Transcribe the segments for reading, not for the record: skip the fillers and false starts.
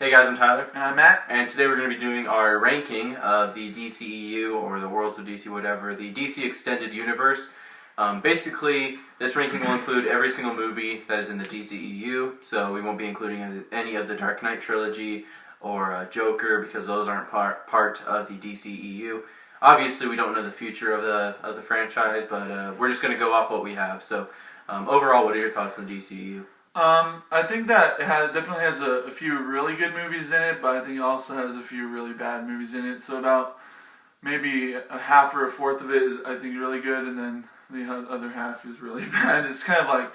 Hey guys, I'm Tyler. And I'm Matt. And today we're going to be doing our ranking of the DCEU, or the Worlds of DC, whatever, the DC Extended Universe. Basically, this ranking will include every single movie that is in the DCEU, so we won't be including any of the Dark Knight trilogy or Joker, because those aren't part of the DCEU. Obviously, we don't know the future of the franchise, but we're just going to go off what we have. So, overall, what are your thoughts on the DCEU? I think that it definitely has a few really good movies in it, but I think it also has a few really bad movies in it. So about maybe a half or a fourth of it is, I think, really good, and then the other half is really bad. It's kind of like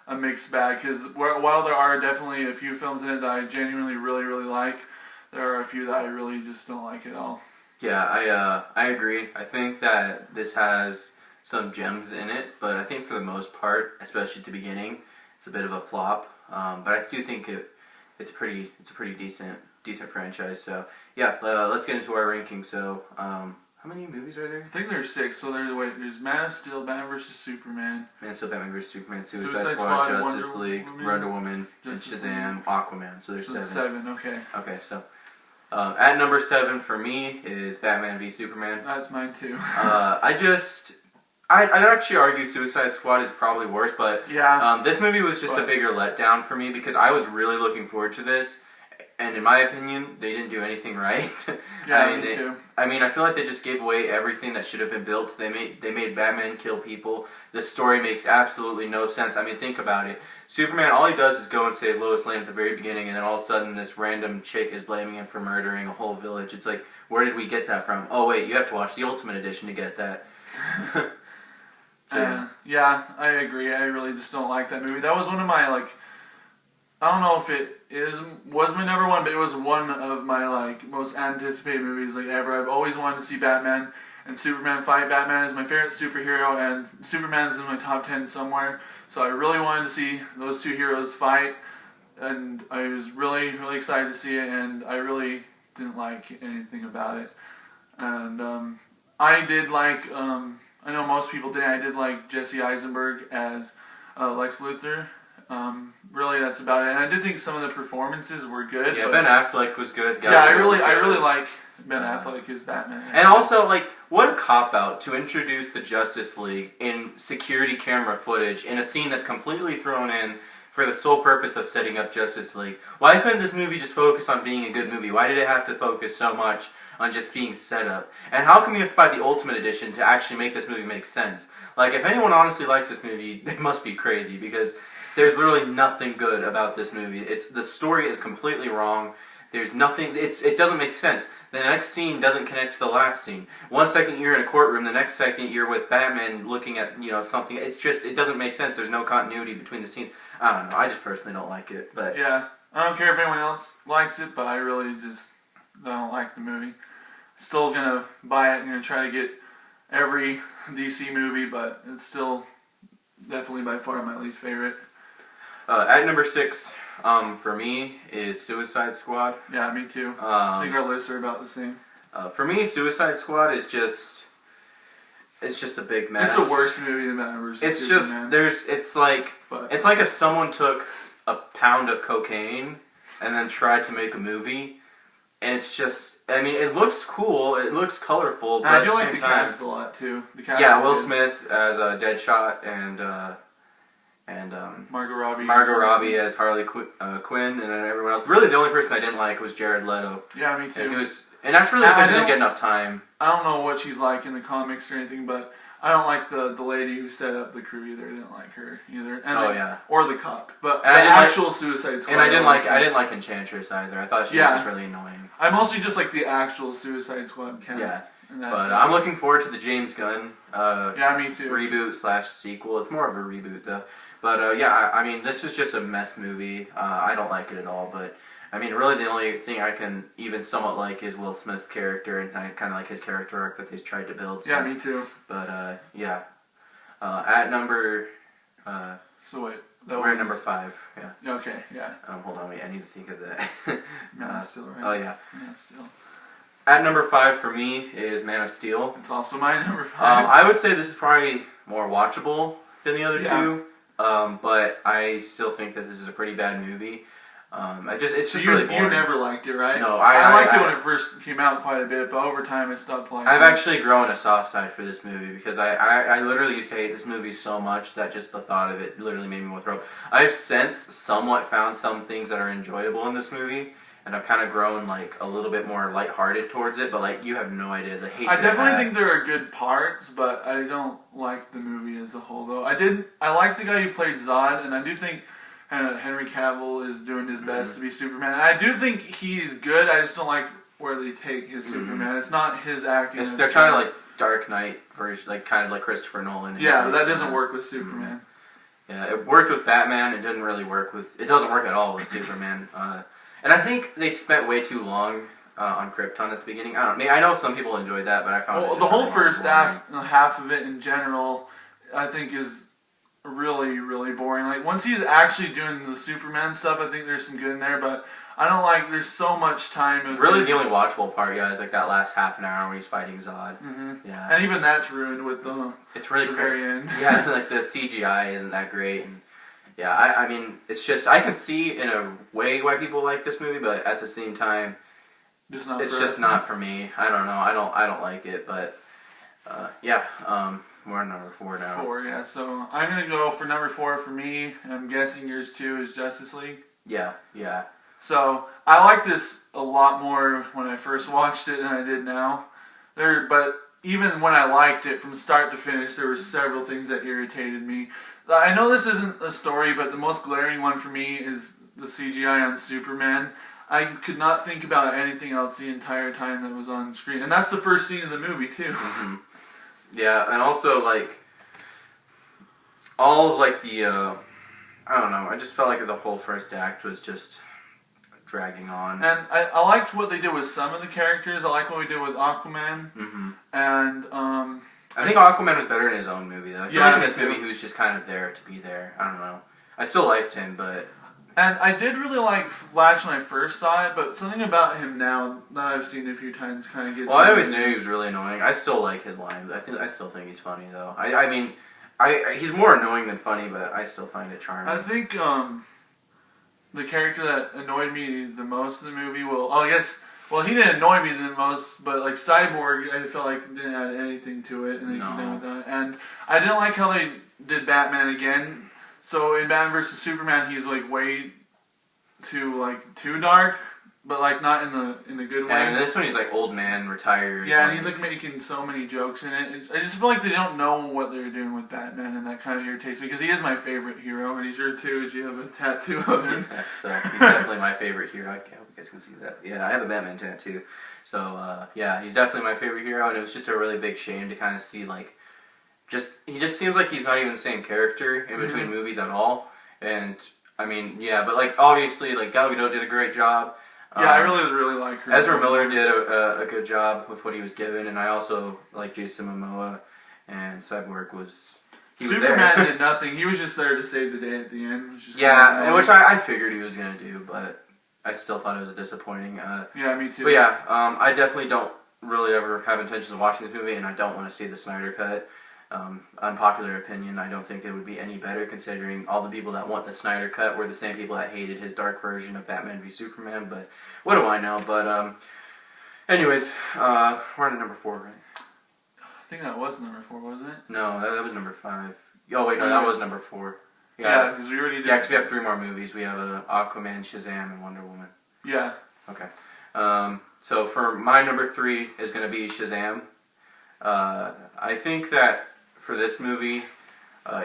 a mixed bag, because while there are definitely a few films in it that I genuinely really like, there are a few that I really just don't like at all. Yeah, I agree. I think that this has some gems in it, but I think for the most part, especially at the beginning, it's a bit of a flop. But I do think it's a pretty decent franchise. So yeah, let's get into our ranking. So how many movies are there? I think there's 6. So there's Man of Steel, Batman vs Superman, Man of Steel, Batman vs Superman, Suicide Squad, Justice League, Wonder Woman, and Shazam, Aquaman. So there's 7. 7. Okay. Okay, so. At number 7 for me is Batman v Superman. That's mine too. I'd actually argue Suicide Squad is probably worse, but yeah, this movie was just a bigger letdown for me, because I was really looking forward to this, and in my opinion, they didn't do anything right. Yeah, me too. I feel like they just gave away everything that should have been built. They made Batman kill people. The story makes absolutely no sense. I mean, think about it. Superman, all he does is go and save Lois Lane at the very beginning, and then all of a sudden this random chick is blaming him for murdering a whole village. It's like, where did we get that from? Oh wait, you have to watch the Ultimate Edition to get that. Yeah, I agree. I really just don't like that movie. That was one of my, I don't know if it was my number one, but it was one of my most anticipated movies ever. I've always wanted to see Batman and Superman fight. Batman is my favorite superhero, and Superman's in my top 10 somewhere. So I really wanted to see those two heroes fight, and I was really excited to see it, and I really didn't like anything about it. And I did like, I know most people did. I did like Jesse Eisenberg as Lex Luthor. Really, that's about it. And I did think some of the performances were good. Yeah, Ben Affleck was good. I really like Ben Affleck as Batman. And also, what a cop-out to introduce the Justice League in security camera footage in a scene that's completely thrown in for the sole purpose of setting up Justice League. Why couldn't this movie just focus on being a good movie? Why did it have to focus so much on just being set up? And how come you have to buy the Ultimate Edition to actually make this movie make sense? If anyone honestly likes this movie, they must be crazy, because there's literally nothing good about this movie. The story is completely wrong. There's nothing. It doesn't make sense. The next scene doesn't connect to the last scene. One second you're in a courtroom, the next second you're with Batman looking at something. It's just, it doesn't make sense. There's no continuity between the scenes. I don't know. I just personally don't like it. But yeah, I don't care if anyone else likes it, but I really just don't like the movie. Still gonna buy it and gonna try to get every DC movie, but it's still definitely by far my least favorite. At number 6, for me, is Suicide Squad. Yeah, me too. I think our lists are about the same. For me, Suicide Squad is just a big mess. It's a worse movie than Batman vs. Superman. It's like if someone took a pound of cocaine and then tried to make a movie, and it's just, it looks cool, it looks colorful, but I do like the cast a lot too. Yeah, Will Smith as Deadshot, and Margot Robbie. Margot Robbie as Harley Quinn, and then everyone else. Really, the only person I didn't like was Jared Leto. Yeah, me too. And that's really because he didn't get enough time. I don't know what she's like in the comics or anything, but I don't like the lady who set up the crew either. I didn't like her either. And or the cop, but the actual Suicide Squad. And I didn't like Enchantress either. I thought she was just really annoying. I mostly just like the actual Suicide Squad cast. Yeah. But I'm looking forward to the James Gunn me too. reboot/sequel. It's more of a reboot though. But this is just a mess movie. I don't like it at all. But really the only thing I can even somewhat like is Will Smith's character, and I kind of like his character arc that they've tried to build. So. Yeah, me too. But at number. So wait. We're at number 5. Yeah. Okay. Yeah. Hold on. Wait. I need to think of that. Man of Steel, right? Oh yeah. Man of Steel. At number 5 for me is Man of Steel. It's also my number 5. I would say this is probably more watchable than the other two. But I still think that this is a pretty bad movie. It's just you, really boring. You never liked it, right? No, I liked it when it first came out quite a bit, but over time I stopped liking it. I've actually grown a soft side for this movie because I literally used to hate this movie so much that just the thought of it literally made me want to throw up. I've since somewhat found some things that are enjoyable in this movie, and I've kind of grown like a little bit more lighthearted towards it. But like you have no idea the hatred. I definitely think there are good parts, but I don't like the movie as a whole. Though I like the guy who played Zod, and I do think Henry Cavill is doing his best to be Superman. And I do think he's good. I just don't like where they take his Superman. It's not his acting. They're trying to like Dark Knight version, like kind of like Christopher Nolan. Yeah, but that doesn't work with Superman. Yeah, it worked with Batman. It didn't really work with. It doesn't work at all with Superman. And I think they spent way too long on Krypton at the beginning. I don't know. I know some people enjoyed that, but I found it just the whole really first boring. half of it in general, I think is really, really boring. Like once he's actually doing the Superman stuff, I think there's some good in there, but I don't like. There's so much time. Really, the only watchable part, is like that last half an hour where he's fighting Zod. Mm-hmm. Yeah, and even that's ruined with the. It's really the very end. Yeah, like the CGI isn't that great, and yeah, I mean, it's just I can see in a way why people like this movie, but at the same time, it's just not for me. I don't know. I don't like it, but yeah. We're on number 4 now. 4, yeah. So I'm gonna go for number 4 for me. And I'm guessing yours too is Justice League. Yeah. So I like this a lot more when I first watched it than I did now. But even when I liked it from start to finish, there were several things that irritated me. I know this isn't a story, but the most glaring one for me is the CGI on Superman. I could not think about anything else the entire time that was on screen, and that's the first scene of the movie too. Mm-hmm. Yeah, and also like all of like the I don't know. I just felt like the whole first act was just dragging on. And I liked what they did with some of the characters. I like what we did with Aquaman. Mm-hmm. And I think Aquaman was better in his own movie though. I feel like in this movie he was just kind of there to be there. I don't know. I still liked him, but. And I did really like Flash when I first saw it, but something about him now that I've seen it a few times kind of gets. Well, I always knew he was really annoying. I still like his lines. I still think he's funny though. I mean, he's more annoying than funny, but I still find it charming. I think the character that annoyed me the most in the movie, he didn't annoy me the most, but like Cyborg, I felt like didn't add anything to it, and with that. And I didn't like how they did Batman again. So in Batman vs Superman, he's like way too dark, but like not in the good way. And this one, he's like old man, retired. Yeah, and he's like making so many jokes in it. I just feel like they don't know what they're doing with Batman, and that kind of irritates me because he is my favorite hero, and he's your too. As you have a tattoo of him. Yeah, so he's definitely my favorite hero. I hope you guys can see that. Yeah, I have a Batman tattoo. So yeah, he's definitely my favorite hero, and it was just a really big shame to kind of see like. He just seems like he's not even the same character in between movies at all. And I mean, yeah, but like obviously, like Gal Gadot did a great job. Yeah, I really like her. Ezra Miller did a good job with what he was given, and I also like Jason Momoa, and Cyborg was. Superman did nothing. He was just there to save the day at the end. Which I figured he was gonna do, but I still thought it was disappointing. Yeah, me too. But yeah, I definitely don't really ever have intentions of watching this movie, and I don't want to see the Snyder Cut. Unpopular opinion, I don't think it would be any better considering all the people that want the Snyder Cut were the same people that hated his dark version of Batman v Superman, but what do I know? But anyways, we're on number 4, right? I think that was number 4, wasn't it? No, that was number 5. Oh wait, no, that was number 4. Yeah, because we already did. Yeah, because we have 3 more movies. We have Aquaman, Shazam, and Wonder Woman. Yeah. Okay. So for my number 3 is going to be Shazam. I think that for this movie,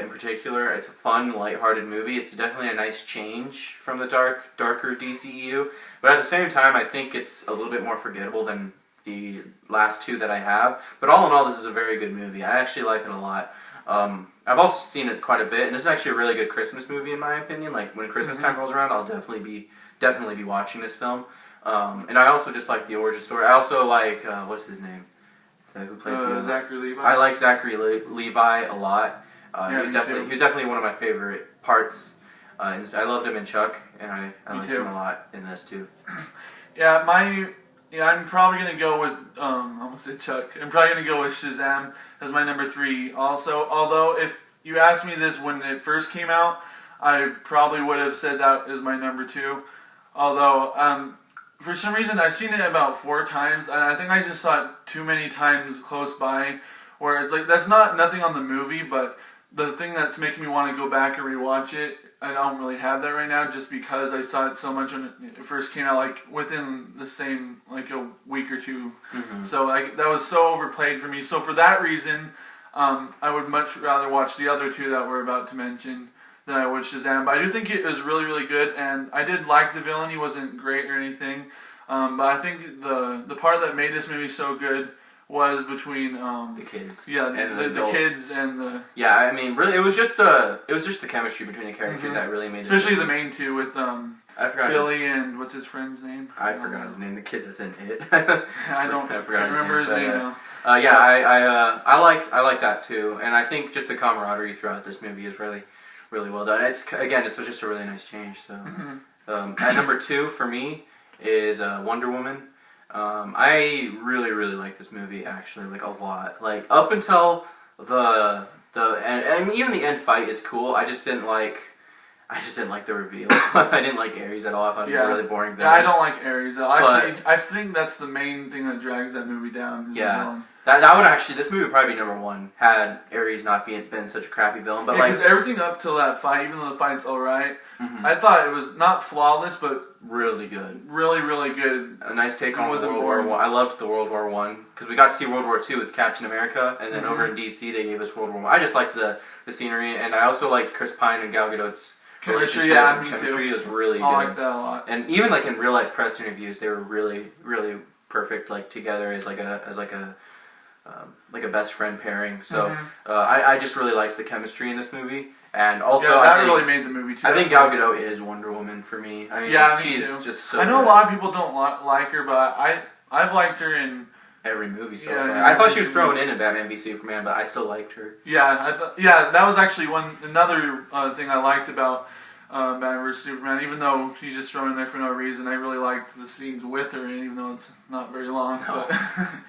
in particular, it's a fun, lighthearted movie. It's definitely a nice change from the darker DCEU. But at the same time, I think it's a little bit more forgettable than the last 2 that I have. But all in all, this is a very good movie. I actually like it a lot. I've also seen it quite a bit, and it's actually a really good Christmas movie in my opinion. Like when Christmas time rolls around, I'll definitely be watching this film. And I also just like the origin story. I also like what's his name? Who plays Zachary Levi? I like Zachary Levi a lot. Yeah, he was definitely one of my favorite parts. I loved him in Chuck, and I liked him a lot in this too. Yeah, I'm probably gonna go with I almost said Chuck. I'm probably gonna go with Shazam as my number 3. Also, although if you asked me this when it first came out, I probably would have said that as my number 2. Although, for some reason, I've seen it about 4 times, and I think I just saw it too many times close by, where it's like, that's nothing on the movie, but the thing that's making me want to go back and rewatch it, I don't really have that right now, just because I saw it so much when it first came out, like, within the same, like, a week or two. Mm-hmm. So, like, that was so overplayed for me. So, for that reason, I would much rather watch the other 2 that we're about to mention than I would Shazam. But I do think it was really, really good, and I did like the villain. He wasn't great or anything. But I think the part that made this movie so good was between the kids. Yeah, and the kids and the... Yeah, I mean, really, it was just the chemistry between the characters that really made this especially movie. the main 2 with I forgot Billy and what's his friend's name? I forgot his name. The kid that's in it. I forgot remember his name now. Yeah, I like that too, and I think just the camaraderie throughout this movie is really, really well done. It's just a really nice change. So, at number 2 for me is Wonder Woman. I really, really like this movie actually, like a lot. Like up until and even the end fight is cool. I just didn't like the reveal. I didn't like Ares at all. I thought he was a really boring villain. Yeah, I don't like Ares. Actually, I think that's the main thing that drags that movie down. Is the villain. That would actually, this movie would probably be number 1 had Ares not been such a crappy villain. But because everything up till that fight, even though the fight's alright, I thought it was not flawless, but really good. Really, really good. A nice take on World War I. I loved the World War I because we got to see World War II with Captain America, and then over in DC they gave us World War I. I just liked the scenery, and I also liked Chris Pine and Gal Gadot's chemistry. Chemistry is really good. I like that a lot. And even like in real life press interviews, they were really, really perfect. Like together as like a best friend pairing. So I just really liked the chemistry in this movie, and also that really made the movie too. I think Gal Gadot is Wonder Woman for me. I mean, she's just so. I know good. a lot of people don't like her, but I've liked her in every movie so far. I thought she was thrown in Batman v Superman, but I still liked her. Yeah, that was actually another thing I liked about Batman vs Superman. Even though she's just thrown in there for no reason, I really liked the scenes with her, even though it's not very long. No.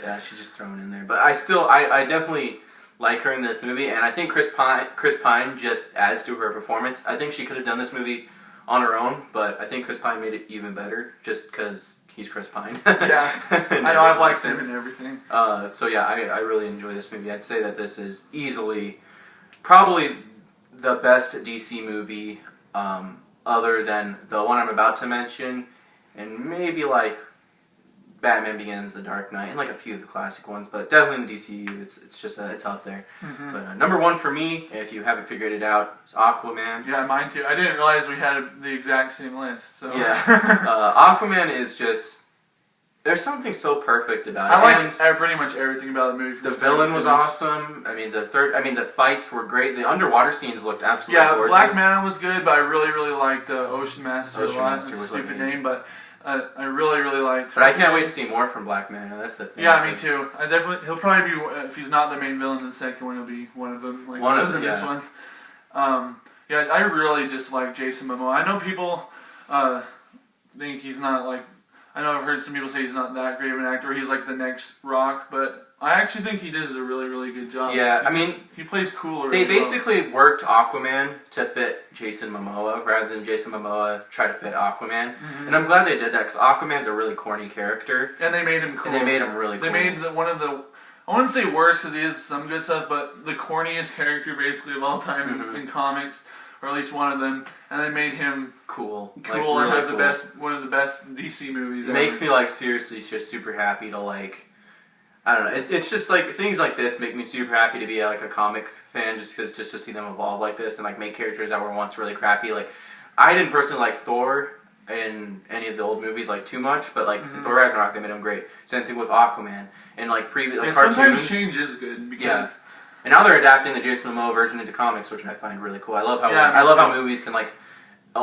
Yeah, she's just thrown in there. But I definitely like her in this movie, and I think Chris Pine just adds to her performance. I think she could have done this movie on her own, but I think Chris Pine made it even better just because he's Chris Pine. Yeah, I know, I've liked him and everything. So yeah, I really enjoy this movie. I'd say that this is easily, probably the best DC movie, other than the one I'm about to mention, and maybe like Batman Begins, The Dark Knight, and like a few of the classic ones, but definitely in the DCEU, it's out there. But number 1 for me, if you haven't figured it out, is Aquaman. Yeah, mine too. I didn't realize we had the exact same list. So. Yeah, Aquaman is just, there's something so perfect about it. I like pretty much everything about the movie. The villain was awesome. I mean, the fights were great. The underwater scenes looked absolutely gorgeous. Black Manta was good, but I really, really liked Ocean Master a lot. It's a stupid name, but I really, really liked. But I can't wait to see more from Black Manta. That's the thing. Yeah, me too. He'll probably be, if he's not the main villain in the second one, he'll be one of them. Like one of them, this one. Yeah, I really just like Jason Momoa. I know people think he's not like. I know I've heard some people say he's not that great of an actor. He's like the next Rock, but I actually think he does a really, really good job. Yeah, I mean, he plays cooler. They basically worked Aquaman to fit Jason Momoa rather than Jason Momoa try to fit Aquaman. And I'm glad they did that because Aquaman's a really corny character. And they made him cool. And they made him really cool. They made one of the, I wouldn't say worst because he has some good stuff, but the corniest character basically of all time in comics, or at least one of them, and they made him cool like, and have the best, one of the best DC movies. It makes me like seriously just super happy to like. I don't know. It's just like things like this make me super happy to be like a comic fan, just to see them evolve like this and like make characters that were once really crappy. Like I didn't personally like Thor in any of the old movies like too much, but like Thor Ragnarok, they made him great. Same thing with Aquaman and like previous like cartoons. Sometimes change is good because and now they're adapting the Jason Momoa version into comics, which I find really cool. I love how movies can like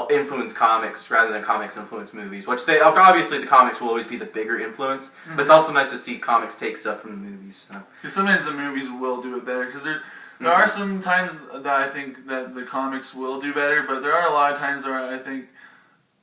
influence comics rather than comics influence movies, which they obviously the comics will always be the bigger influence, but it's also nice to see comics take stuff from the movies. So. Because sometimes the movies will do it better, because there are some times that I think that the comics will do better, but there are a lot of times where I think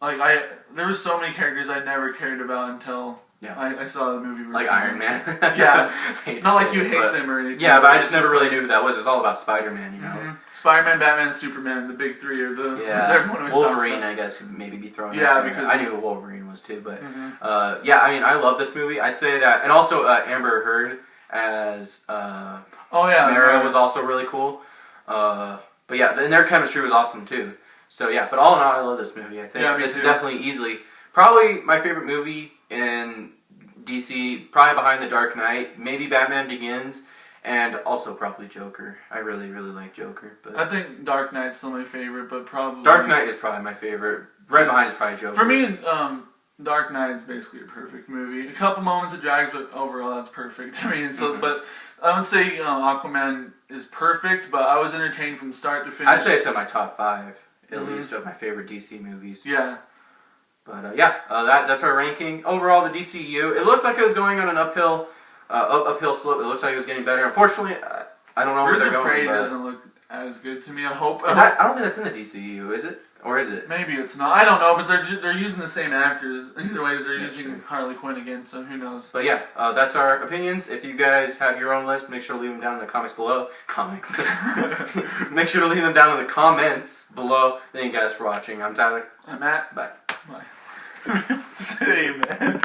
there were so many characters I never cared about until Yeah. I saw the movie version. Like Iron Man. Yeah. I hate to Not like say you it, hate but- them or anything. Yeah, but I just it's never really like- knew who that was. It was all about Spider-Man, you know. Mhm. Spider-Man, Batman, Superman, the big three are the Yeah, everyone always talks Wolverine, about. I guess, could maybe be thrown. Yeah, out there. because- I knew who Wolverine was too, but Mhm. yeah, I mean, I love this movie. I'd say that, and also Amber Heard as Oh yeah, Mara was also really cool. But yeah, and their chemistry was awesome too. So yeah, but all in all, I love this movie. I think Yeah, me this too. is definitely easily probably my favorite movie in DC. Probably behind The Dark Knight, maybe Batman Begins. And also probably Joker. I really, really like Joker. But I think Dark Knight's still my favorite, but probably Dark Knight is probably my favorite. Right behind is probably Joker. For me, Dark Knight's basically a perfect movie. A couple moments it drags, but overall that's perfect. I mean, so but I would say Aquaman is perfect, but I was entertained from start to finish. I'd say it's in my top 5, at least, of my favorite DC movies. Yeah. But that's our ranking. Overall, the DCEU, it looked like it was going on an uphill slope. It looks like it was getting better. Unfortunately, I don't know where Birds they're of going. Prey But doesn't look as good to me. I hope. I don't think that's in the DCEU, is it? Or is it? Maybe it's not. I don't know, but they're using the same actors. Either way, they're That's using true. Harley Quinn again, so who knows? But yeah, that's our opinions. If you guys have your own list, make sure to leave them down in the comments below. Make sure to leave them down in the comments below. Thank you guys for watching. I'm Tyler. I'm Matt. Bye. Bye. Say, man.